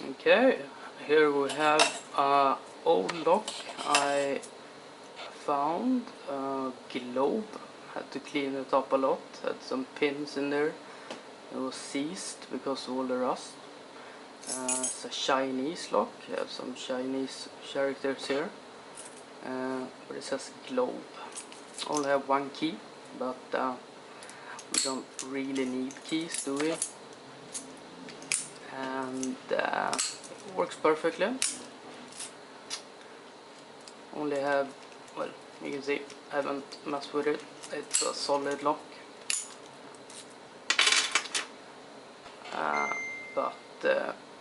Okay, here we have a old lock I found, a globe. Had to clean it up a lot, had some pins in there. It was seized because of all the rust. It's a Chinese lock, you have some Chinese characters here, but it says globe. Only have one key, but we don't really need keys, do we? And it works perfectly. Only have, well, you can see I haven't messed with it. It's a solid lock, but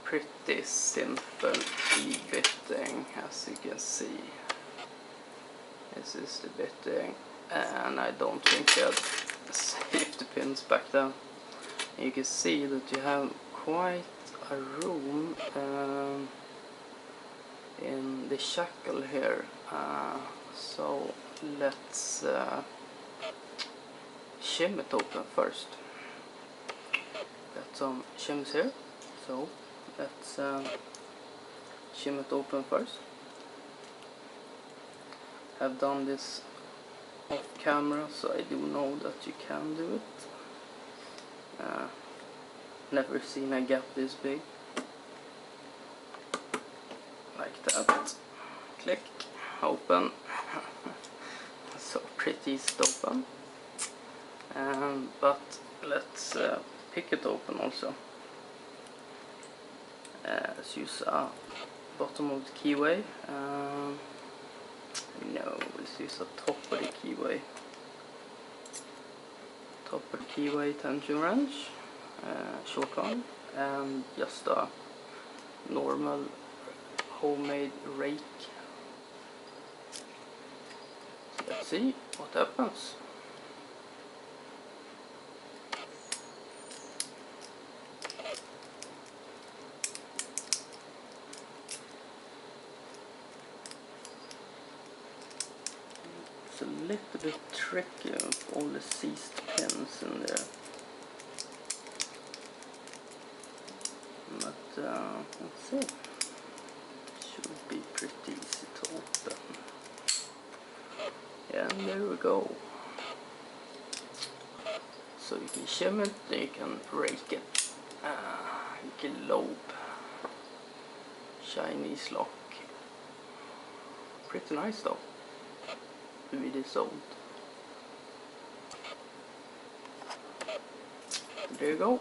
pretty simple key-bitting, as you can see. This is the bitting, and I don't think they had safety pins back then. You can see that you have quite a room in the shackle here, so let's shim it open first. Got some shims here, so let's shim it open first. I've done this off camera, so I do know that you can do it. Never seen a gap this big. Like that. Click, open. So pretty easy to open. But let's pick it open also. Let's use a bottom of the keyway. No, let's use the top of the keyway. Top of the keyway tension wrench, short one, and just a normal homemade rake. So let's see what happens. It's a little bit tricky with all the seized pins in there, but let's see. Should be pretty easy to open. Yeah, and there we go. So you can shim it, you can rake it. Globe, Chinese lock. Pretty nice though. Really sold. There you go.